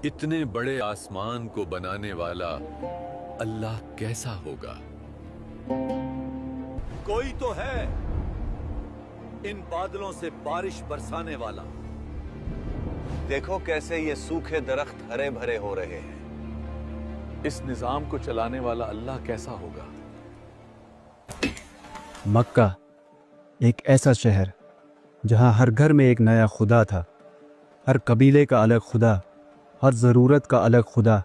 اتنے بڑے آسمان کو بنانے والا اللہ کیسا ہوگا؟ کوئی تو ہے ان بادلوں سے بارش برسانے والا۔ دیکھو کیسے یہ سوکھے درخت ہرے بھرے ہو رہے ہیں۔ اس نظام کو چلانے والا اللہ کیسا ہوگا؟ مکہ ایک ایسا شہر جہاں ہر گھر میں ایک نیا خدا تھا، ہر قبیلے کا الگ خدا، ہر ضرورت کا الگ خدا،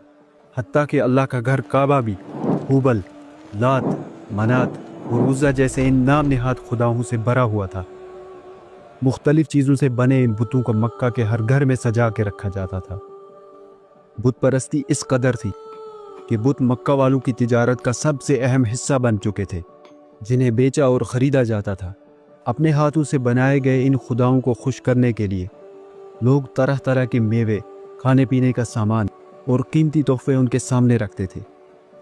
حتیٰ کہ اللہ کا گھر کعبہ بھی ہوبل، لات، منات اور عزا جیسے ان نام نہاد خداؤں سے بھرا ہوا تھا۔ مختلف چیزوں سے بنے ان بتوں کو مکہ کے ہر گھر میں سجا کے رکھا جاتا تھا۔ بت پرستی اس قدر تھی کہ بت مکہ والوں کی تجارت کا سب سے اہم حصہ بن چکے تھے، جنہیں بیچا اور خریدا جاتا تھا۔ اپنے ہاتھوں سے بنائے گئے ان خداؤں کو خوش کرنے کے لیے لوگ طرح طرح کے میوے، کھانے پینے کا سامان اور قیمتی تحفے ان کے سامنے رکھتے تھے۔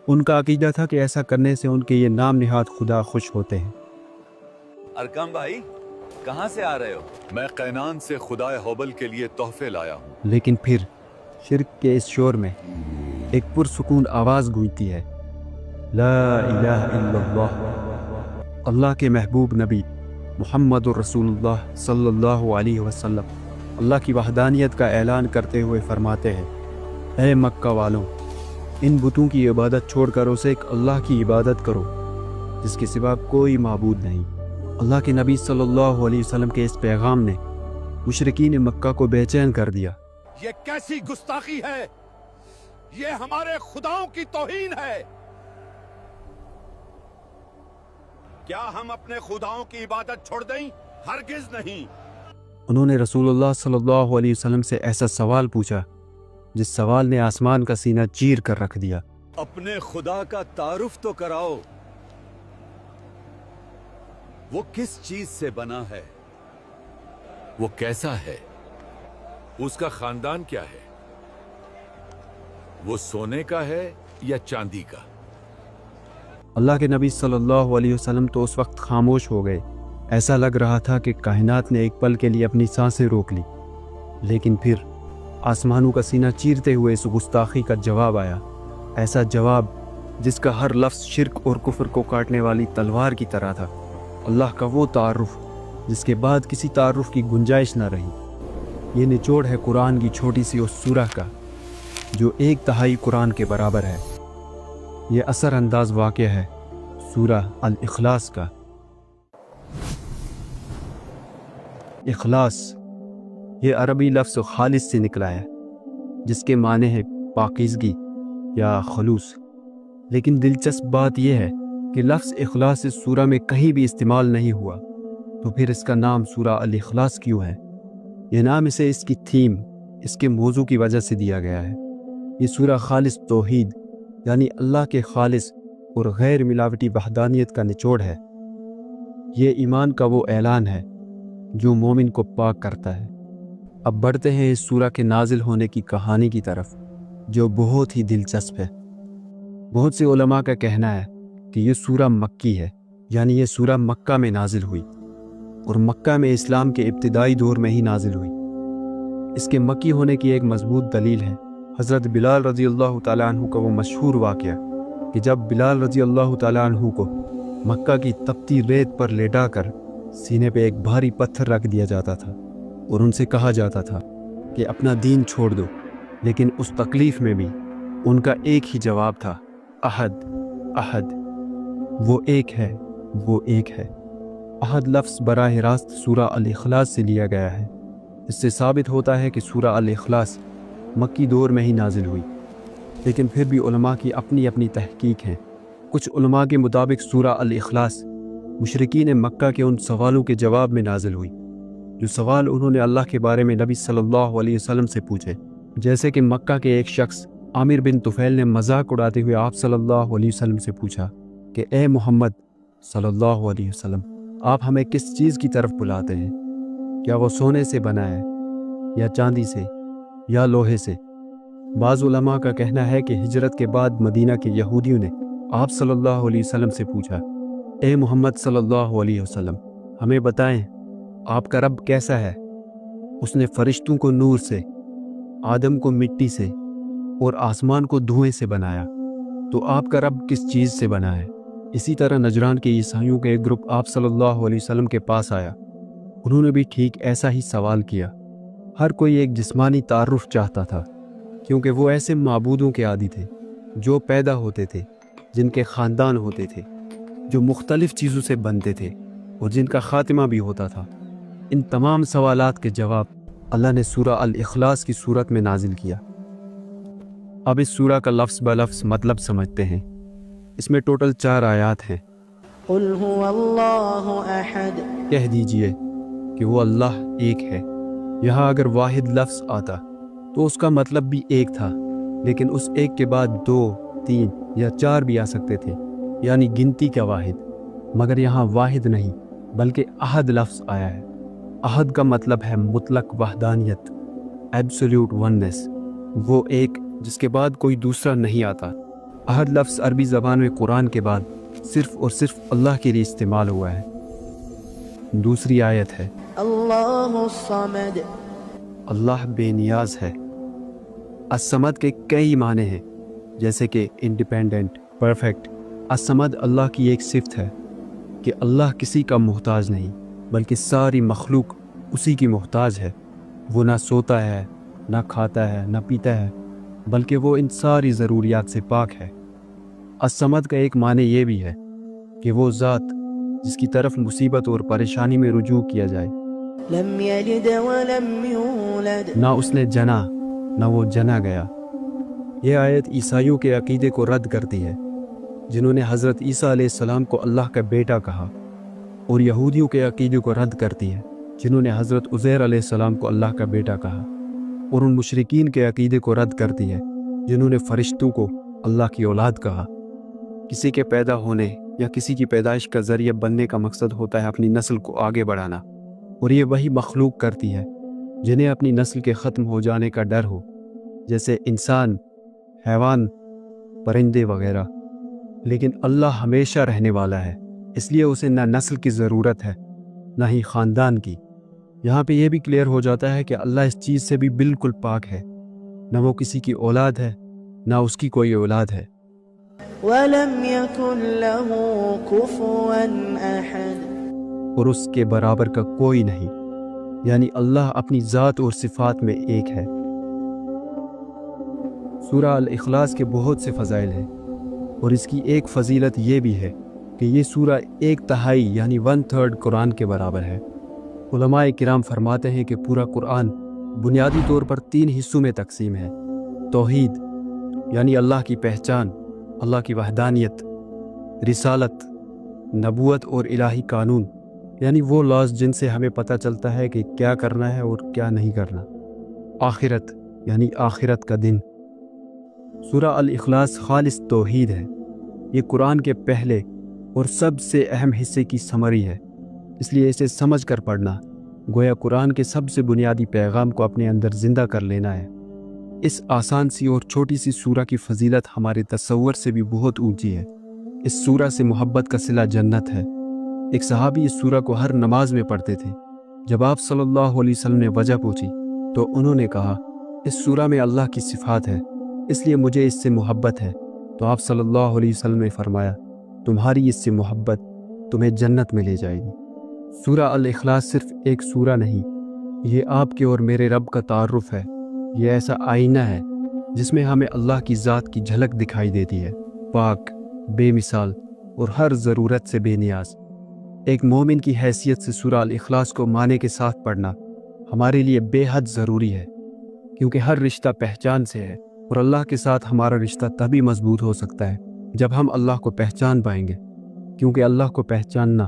ان کا عقیدہ تھا کہ ایسا کرنے سے ان کے یہ نام نہاد خدا خوش ہوتے ہیں۔ ارکم بھائی، کہاں سے آ رہے ہو؟ میں قینان سے خدائے ہوبل کے لیے تحفے لایا ہوں۔ لیکن پھر شرک کے اس شور میں ایک پرسکون آواز گونجتی ہے، لا الہ الا اللہ۔ اللہ کے محبوب نبی محمد رسول اللہ صلی اللہ علیہ وسلم اللہ کی وحدانیت کا اعلان کرتے ہوئے فرماتے ہیں، اے مکہ والوں، ان بتوں کی عبادت چھوڑ کر اسے ایک اللہ کی عبادت کرو جس کے سوا کوئی معبود نہیں۔ اللہ کے نبی صلی اللہ علیہ وسلم کے اس پیغام نے مشرکین مکہ کو بے چین کر دیا۔ یہ کیسی گستاخی ہے؟ یہ ہمارے خداؤں کی توہین ہے۔ کیا ہم اپنے خداؤں کی عبادت چھوڑ دیں؟ ہرگز نہیں۔ انہوں نے رسول اللہ صلی اللہ علیہ وسلم سے ایسا سوال پوچھا جس سوال نے آسمان کا سینہ چیر کر رکھ دیا۔ اپنے خدا کا تعارف تو کراؤ، وہ کس چیز سے بنا ہے؟ وہ کیسا ہے؟ اس کا خاندان کیا ہے؟ وہ سونے کا ہے یا چاندی کا؟ اللہ کے نبی صلی اللہ علیہ وسلم تو اس وقت خاموش ہو گئے۔ ایسا لگ رہا تھا کہ کائنات نے ایک پل کے لیے اپنی سانسیں روک لی۔ لیکن پھر آسمانوں کا سینہ چیرتے ہوئے اس گستاخی کا جواب آیا، ایسا جواب جس کا ہر لفظ شرک اور کفر کو کاٹنے والی تلوار کی طرح تھا۔ اللہ کا وہ تعارف جس کے بعد کسی تعارف کی گنجائش نہ رہی۔ یہ نچوڑ ہے قرآن کی چھوٹی سی اس سورہ کا جو 1/3 قرآن کے برابر ہے۔ یہ اثر انداز واقعہ ہے سورہ الاخلاص کا۔ اخلاص یہ عربی لفظ خالص سے نکلا ہے جس کے معنی ہے پاکیزگی یا خلوص۔ لیکن دلچسپ بات یہ ہے کہ لفظ اخلاص اس سورہ میں کہیں بھی استعمال نہیں ہوا، تو پھر اس کا نام سورہ الاخلاص کیوں ہے؟ یہ نام اسے اس کی تھیم، اس کے موضوع کی وجہ سے دیا گیا ہے۔ یہ سورہ خالص توحید یعنی اللہ کے خالص اور غیر ملاوٹی وحدانیت کا نچوڑ ہے۔ یہ ایمان کا وہ اعلان ہے جو مومن کو پاک کرتا ہے۔ اب بڑھتے ہیں اس سورہ کے نازل ہونے کی کہانی کی طرف جو بہت ہی دلچسپ ہے۔ بہت سے علماء کا کہنا ہے کہ یہ سورہ مکی ہے، یعنی یہ سورہ مکہ میں نازل ہوئی اور مکہ میں اسلام کے ابتدائی دور میں ہی نازل ہوئی۔ اس کے مکی ہونے کی ایک مضبوط دلیل ہے حضرت بلال رضی اللہ تعالیٰ عنہ کا وہ مشہور واقعہ کہ جب بلال رضی اللہ تعالیٰ عنہ کو مکہ کی تپتی ریت پر لیٹا کر سینے پہ ایک بھاری پتھر رکھ دیا جاتا تھا اور ان سے کہا جاتا تھا کہ اپنا دین چھوڑ دو، لیکن اس تکلیف میں بھی ان کا ایک ہی جواب تھا، احد احد، وہ ایک ہے، وہ ایک ہے۔ احد لفظ براہ راست سورہ الاخلاص سے لیا گیا ہے۔ اس سے ثابت ہوتا ہے کہ سورہ الاخلاص مکی دور میں ہی نازل ہوئی، لیکن پھر بھی علماء کی اپنی اپنی تحقیق ہے۔ کچھ علماء کے مطابق سورہ الاخلاص مشرکین مکہ کے ان سوالوں کے جواب میں نازل ہوئی جو سوال انہوں نے اللہ کے بارے میں نبی صلی اللہ علیہ وسلم سے پوچھے۔ جیسے کہ مکہ کے ایک شخص عامر بن طفیل نے مذاق اڑاتے ہوئے آپ صلی اللہ علیہ وسلم سے پوچھا کہ اے محمد صلی اللہ علیہ وسلم، آپ ہمیں کس چیز کی طرف بلاتے ہیں؟ کیا وہ سونے سے بنا ہے یا چاندی سے یا لوہے سے؟ بعض علماء کا کہنا ہے کہ ہجرت کے بعد مدینہ کے یہودیوں نے آپ صلی اللہ علیہ وسلم سے پوچھا، اے محمد صلی اللہ علیہ وسلم، ہمیں بتائیں آپ کا رب کیسا ہے؟ اس نے فرشتوں کو نور سے، آدم کو مٹی سے اور آسمان کو دھوئیں سے بنایا، تو آپ کا رب کس چیز سے بنا ہے؟ اسی طرح نجران کے عیسائیوں کا ایک گروپ آپ صلی اللہ علیہ وسلم کے پاس آیا، انہوں نے بھی ٹھیک ایسا ہی سوال کیا۔ ہر کوئی ایک جسمانی تعارف چاہتا تھا، کیونکہ وہ ایسے معبودوں کے عادی تھے جو پیدا ہوتے تھے، جن کے خاندان ہوتے تھے، جو مختلف چیزوں سے بنتے تھے اور جن کا خاتمہ بھی ہوتا تھا۔ ان تمام سوالات کے جواب اللہ نے سورہ الاخلاص کی صورت میں نازل کیا۔ اب اس سورہ کا لفظ بلفظ مطلب سمجھتے ہیں۔ اس میں ٹوٹل 4 آیات ہیں۔ قل هو اللہ احد، کہہ دیجئے کہ وہ اللہ ایک ہے۔ یہاں اگر واحد لفظ آتا تو اس کا مطلب بھی ایک تھا، لیکن اس ایک کے بعد 2، 3 یا 4 بھی آ سکتے تھے، یعنی گنتی کا واحد۔ مگر یہاں واحد نہیں بلکہ احد لفظ آیا ہے۔ احد کا مطلب ہے مطلق وحدانیت، ایبسولوٹ وننس، وہ ایک جس کے بعد کوئی دوسرا نہیں آتا۔ احد لفظ عربی زبان میں قرآن کے بعد صرف اور صرف اللہ کے لیے استعمال ہوا ہے۔ دوسری آیت ہے اللہ الصمد، اللہ بے نیاز ہے۔ الصمد کے کئی معنی ہیں، جیسے کہ انڈیپینڈنٹ، پرفیکٹ۔ الصمد اللہ کی ایک صفت ہے کہ اللہ کسی کا محتاج نہیں، بلکہ ساری مخلوق اسی کی محتاج ہے۔ وہ نہ سوتا ہے، نہ کھاتا ہے، نہ پیتا ہے، بلکہ وہ ان ساری ضروریات سے پاک ہے۔ الصمد کا ایک معنی یہ بھی ہے کہ وہ ذات جس کی طرف مصیبت اور پریشانی میں رجوع کیا جائے، لم یلد ولم یولد، نہ اس نے جنا نہ وہ جنا گیا۔ یہ آیت عیسائیوں کے عقیدے کو رد کرتی ہے، جنہوں نے حضرت عیسیٰ علیہ السلام کو اللہ کا بیٹا کہا، اور یہودیوں کے عقیدے کو رد کرتی ہے، جنہوں نے حضرت عزیر علیہ السلام کو اللہ کا بیٹا کہا، اور ان مشرکین کے عقیدے کو رد کرتی ہے جنہوں نے فرشتوں کو اللہ کی اولاد کہا۔ کسی کے پیدا ہونے یا کسی کی پیدائش کا ذریعہ بننے کا مقصد ہوتا ہے اپنی نسل کو آگے بڑھانا، اور یہ وہی مخلوق کرتی ہے جنہیں اپنی نسل کے ختم ہو جانے کا ڈر ہو، جیسے انسان، حیوان، پرندے وغیرہ۔ لیکن اللہ ہمیشہ رہنے والا ہے، اس لیے اسے نہ نسل کی ضرورت ہے نہ ہی خاندان کی۔ یہاں پہ یہ بھی کلیئر ہو جاتا ہے کہ اللہ اس چیز سے بھی بالکل پاک ہے، نہ وہ کسی کی اولاد ہے نہ اس کی کوئی اولاد ہے۔ ولم یکن له کفوا احد، اور اس کے برابر کا کوئی نہیں، یعنی اللہ اپنی ذات اور صفات میں ایک ہے۔ سورہ الاخلاص کے بہت سے فضائل ہیں، اور اس کی ایک فضیلت یہ بھی ہے کہ یہ سورہ 1/3 یعنی 1/3 قرآن کے برابر ہے۔ علماء کرام فرماتے ہیں کہ پورا قرآن بنیادی طور پر 3 حصوں میں تقسیم ہے۔ توحید یعنی اللہ کی پہچان، اللہ کی وحدانیت، رسالت، نبوت اور الہی قانون یعنی وہ لاز جن سے ہمیں پتہ چلتا ہے کہ کیا کرنا ہے اور کیا نہیں کرنا، آخرت یعنی آخرت کا دن۔ سورہ الاخلاص خالص توحید ہے۔ یہ قرآن کے پہلے اور سب سے اہم حصے کی سمری ہے، اس لیے اسے سمجھ کر پڑھنا گویا قرآن کے سب سے بنیادی پیغام کو اپنے اندر زندہ کر لینا ہے۔ اس آسان سی اور چھوٹی سی سورہ کی فضیلت ہمارے تصور سے بھی بہت اونچی ہے۔ اس سورہ سے محبت کا صلہ جنت ہے۔ ایک صحابی اس سورہ کو ہر نماز میں پڑھتے تھے۔ جب آپ صلی اللہ علیہ وسلم نے وجہ پوچھی تو انہوں نے کہا، اس سورہ میں اللہ کی صفات ہے، اس لیے مجھے اس سے محبت ہے۔ تو آپ صلی اللہ علیہ وسلم نے فرمایا، تمہاری اس سے محبت تمہیں جنت میں لے جائے گی۔ سورہ الاخلاص صرف ایک سورہ نہیں، یہ آپ کے اور میرے رب کا تعارف ہے۔ یہ ایسا آئینہ ہے جس میں ہمیں اللہ کی ذات کی جھلک دکھائی دیتی ہے، پاک، بے مثال اور ہر ضرورت سے بے نیاز۔ ایک مومن کی حیثیت سے سورہ الاخلاص کو معنی کے ساتھ پڑھنا ہمارے لیے بے حد ضروری ہے، کیونکہ ہر رشتہ پہچان سے ہے، اور اللہ کے ساتھ ہمارا رشتہ تبھی مضبوط ہو سکتا ہے جب ہم اللہ کو پہچان پائیں گے، کیونکہ اللہ کو پہچاننا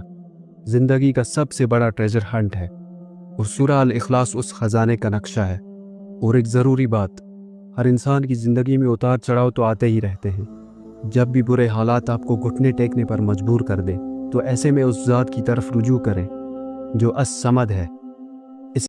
زندگی کا سب سے بڑا ٹریجر ہنٹ ہے، اور سورہ الاخلاص اس خزانے کا نقشہ ہے۔ اور ایک ضروری بات، ہر انسان کی زندگی میں اتار چڑھاؤ تو آتے ہی رہتے ہیں۔ جب بھی برے حالات آپ کو گھٹنے ٹیکنے پر مجبور کر دیں تو ایسے میں اس ذات کی طرف رجوع کریں جو الصمد ہے،